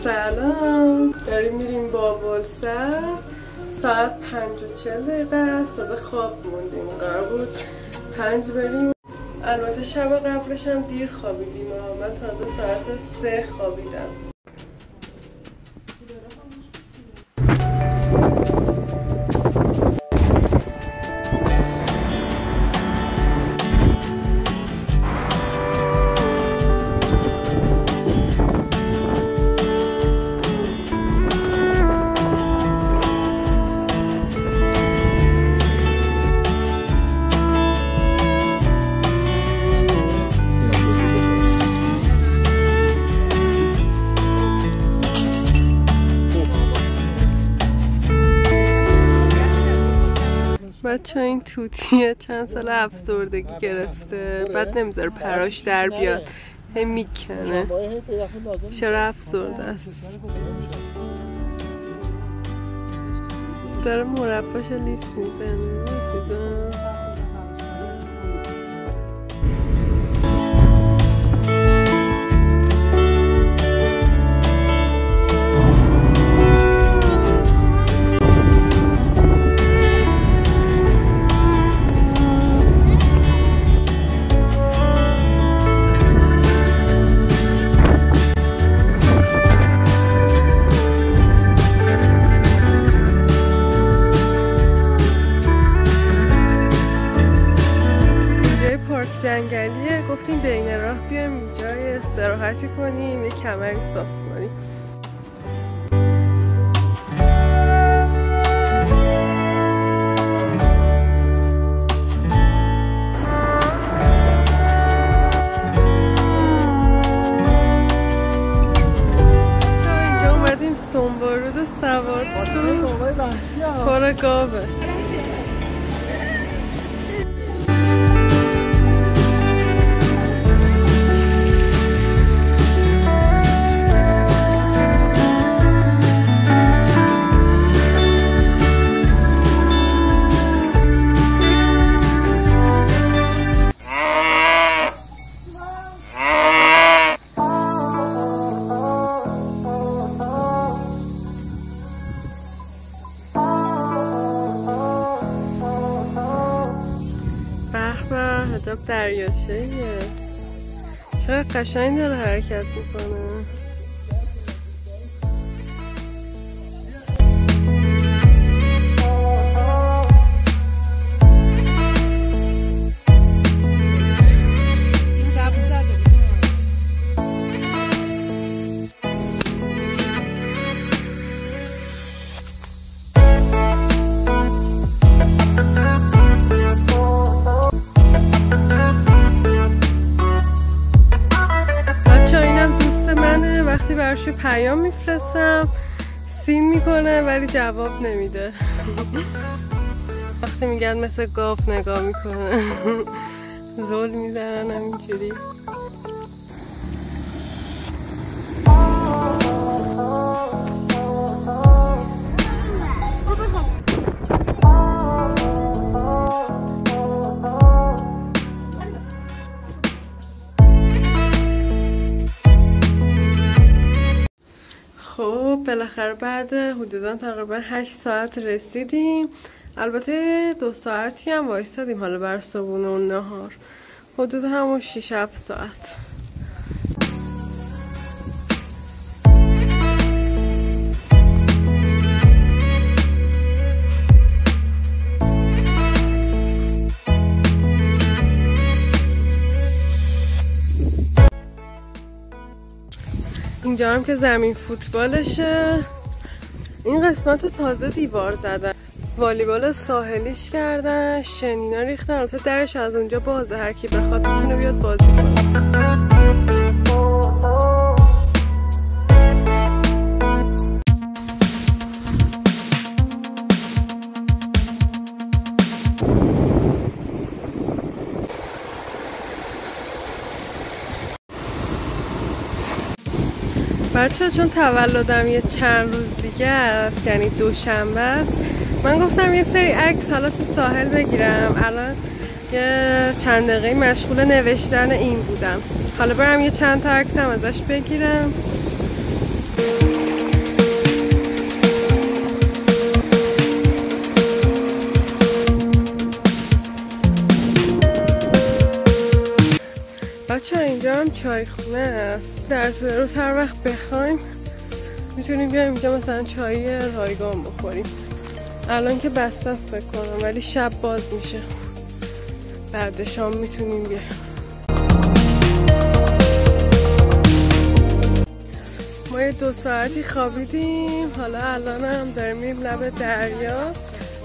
سلام، داریم میریم بابلسر. ساعت 5:40 است. تازه خواب موندیم، قرار بود 5 بریم. البته شب قبلش هم دیر خوابیدیم. من تازه ساعت 3 خوابیدم. بچه این توتیه چند سال افسردگی گرفته، بعد نمیذاره پراش در بیاد، هی میکنه. چرا افسرده است؟ داره مرباشو لیست میزنه. جنگلیه، گفتیم بین راه بیایم اینجا استراحتی کنیم، یه کمری صاف کنیم. اینجا اومدیم سنبارود و سوار پر گاوه. عجب دریاچه‌ایه، چقدر قشنگ داره حرکت میکنه. وقتی براشو پیام میفرستم سین میکنه ولی جواب نمیده. وقتی میگن مثل گاو نگاه میکنه. زل میزنن همینجوری. خب بالاخره بعد حدودا تقریبا 8 ساعت رسیدیم. البته 2 ساعتی هم وایستادیم حالا بر صبحونه و نهار، حدود همون 6-7 ساعت. اینجا هم که زمین فوتبالشه. این قسمت تازه دیوار زدن، والیبال ساحلیش کردن، شنینا ریختن. البته درش از اونجا بازه، هر کی بخواد میتونه بیاد بازی کنه. بچه چون تولدم یه چند روز دیگه است، یعنی دوشنبه است، من گفتم یه سری عکس حالا تو ساحل بگیرم. الان یه چند دقیقه مشغول نوشتن این بودم، حالا برم یه چند تا عکس هم ازش بگیرم. چایخونه است. در طول روز هر وقت بخوایم میتونیم بیایم اینجا مثلا چای رایگان بخوریم. الان که بسته است فکر کنم، ولی شب باز میشه. بعد شام میتونیم بیایم. ما یه 2 ساعتی خوابیدیم، حالا الان هم داریم میریم لب دریا.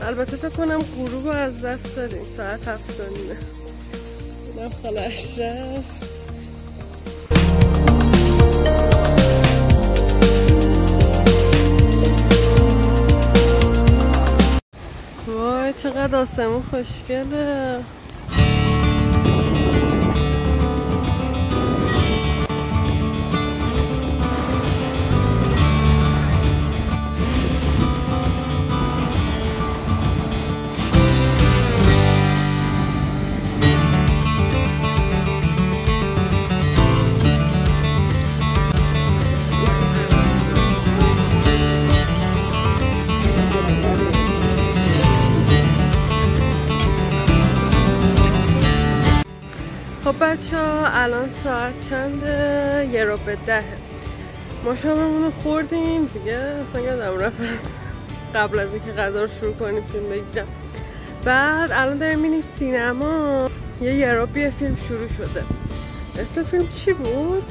البته فکر کنم غروب رو از دست دادیم، ساعت 7:30. اینم خاله اشرف. وای چقدر آسمون خوشگله. خب بچه ها الان ساعت چنده؟ 9:10. ما شاممون رو خوردیم دیگه، اصلا یادم رفت قبل از اینکه غذا رو شروع کنیم فیلم بگیرم. بعد الان داریم میریم سینما. یه ربع فیلم شروع شده. اسم فیلم چی بود؟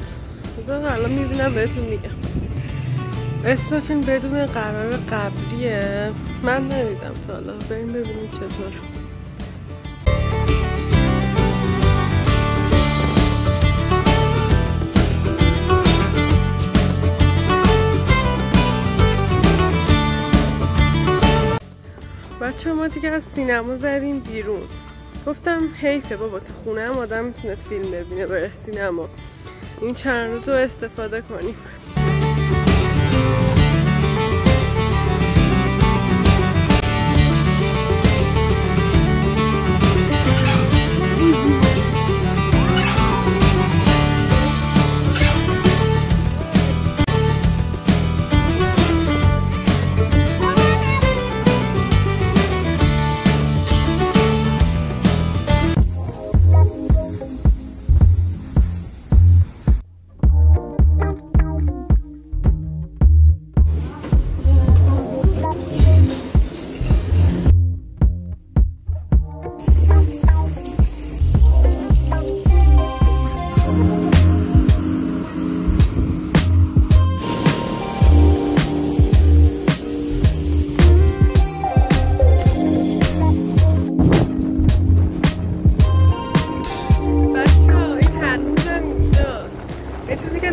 بذار الان میبینم بهتون میگم. اسم فیلم بدون قرار قبلیه. من ندیدم تا حالا، بریم ببینیم چطور. بچه ما دیگه از سینما زدیم بیرون. گفتم حیفه بابا، تو خونه هم آدم میتونه فیلم ببینه بره سینما. این چند روز رو استفاده کنیم.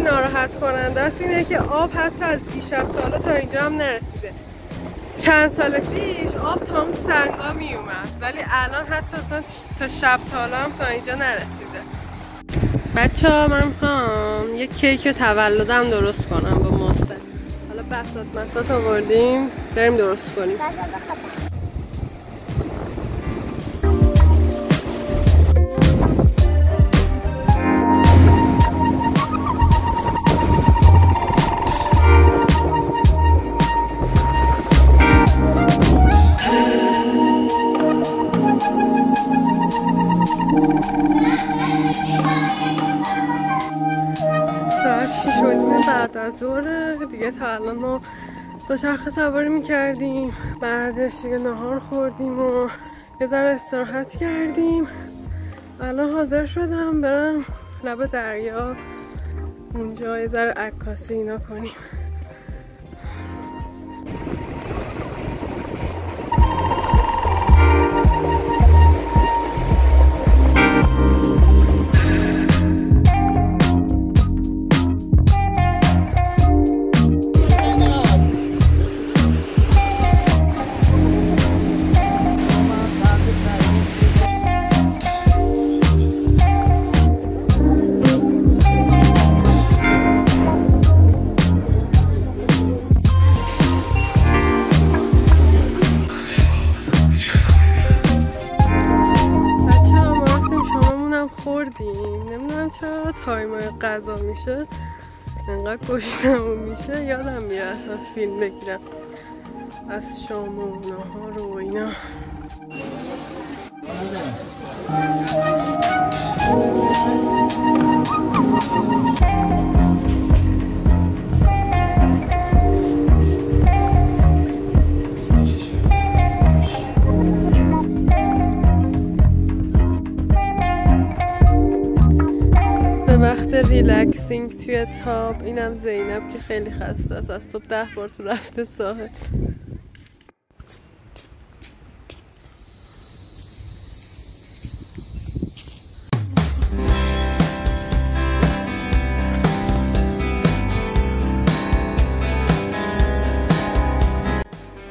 ناراحت کننده است اینه که آب حتی از دیشب تا حالا تا اینجا هم نرسیده. چند سال پیش آب تا اون سنگا می اومد، ولی الان حتی تا شب تا حالا هم تا اینجا نرسیده. بچه ها من میخوام یک کیک تولدم درست کنم با محسن. حالا بساط آوردیم بریم درست کنیم. ساعت 6:30 بعد از ظهر دیگه. تا الان ما دوچرخه سواری میکردیم، بعدش دیگه نهار خوردیم و یه ذره استراحت کردیم. الان حاضر شدم برم لب دریا، اونجا یه ذره عکاسی اینا کنیم. نمیدونم چرا تایمای غذا میشه انقدر گشنمون میشه یادم میره اصلا فیلم بگیرم از شام و نهار و اینا. ریلکسینگ توی تاب. اینم زینب که خیلی خسته است، از صبح 10 بار تو رفته ساحل.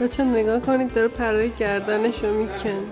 بچه نگاه کنید داره پرای گردنشو میکن.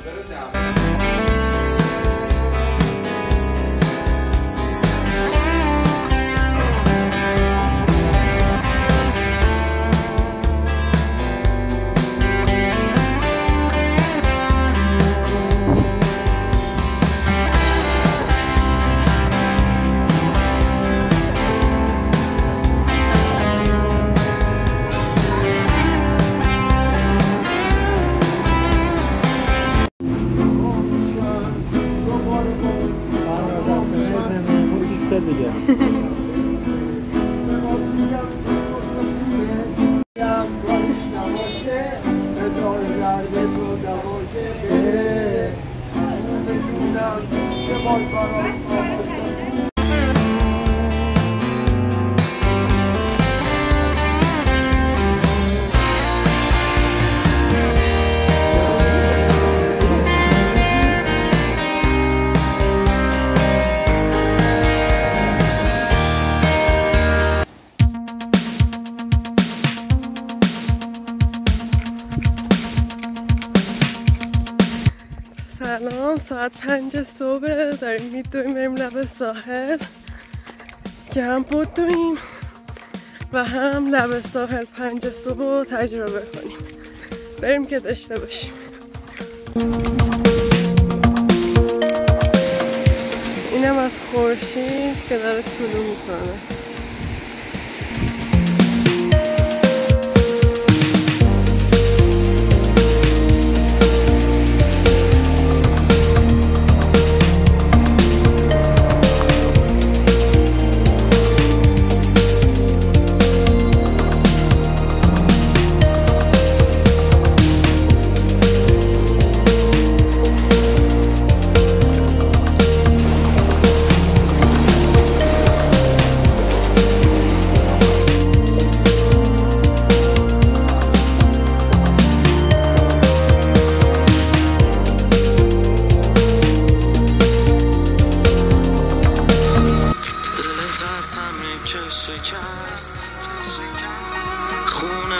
سلام، ساعت 5 صبح داریم میدویم بریم لب ساحل که هم بدویم و هم لب ساحل 5 صبح رو تجربه کنیم. بریم که داشته باشیم. اینم از خورشید که داره طلوع میکنه.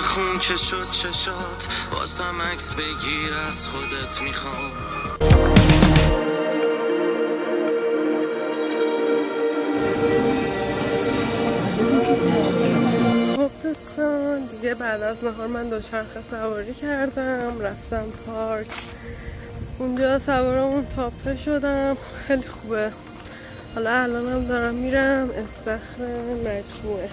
خون که شد چشات واسم عکس بگیر از خودت میخوام. خب دوستان دیگه بعد از نهار من دوچرخه سواری کردم، رفتم پارک، اونجا سوار اون تاپه شدم، خیلی خوبه. حالا الانم دارم میرم استخر مجموعه.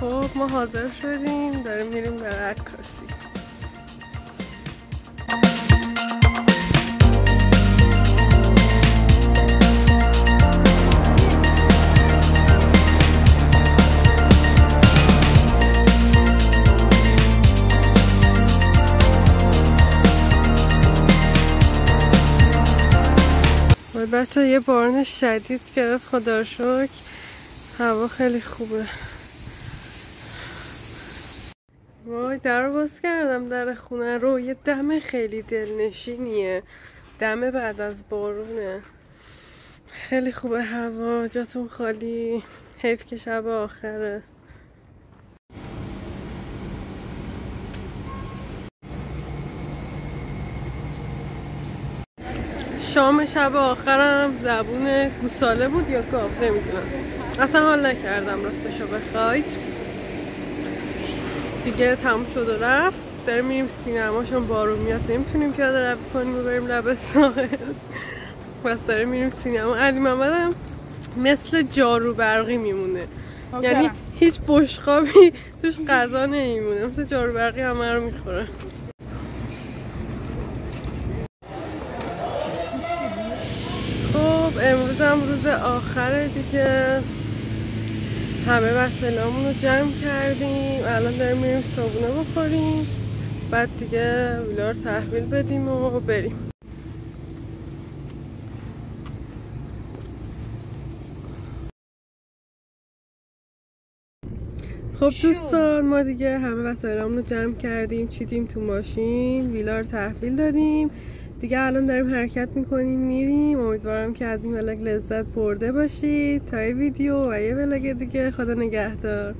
خب ما حاضر شدیم داریم میریم برای عکاسی. بچه یه بارون شدید گرفت، خدا رو شکر هوا خیلی خوبه. وای در باز کردم در خونه رو، یه دم خیلی دلنشینیه، دم بعد از بارونه، خیلی خوبه هوا، جاتون خالی، حیف که شب آخره. شام شب آخرم زبون گوساله بود یا گاو نمیدونم، اصلا حال نکردم راستشو بخواید. دیگه تموم شد و رفت، داریم میریم سینما چون بارون میاد نمیتونیم پیاده روی کنیم و بریم لب ساحل، بس داریم میریم سینما. علی محمدم مثل جارو برقی میمونه، یعنی هیچ بشقابی توش غذا نمیمونه، مثل جارو برقی همه رو میخوره. امروز هم روز آخره دیگه، همه وسایلامون رو جمع کردیم. الان داریم میریم صبحونه بخوریم، بعد دیگه ویلا رو تحویل بدیم و بریم. خب دوستان، ما دیگه همه وسایلامون رو جمع کردیم، چیدیم تو ماشین، ویلا رو تحویل دادیم دیگه. الان داریم حرکت میکنیم میریم. امیدوارم که از این ولاگ لذت برده باشید. تا ویدیو و یه ولاگ دیگه، خدا نگهدار.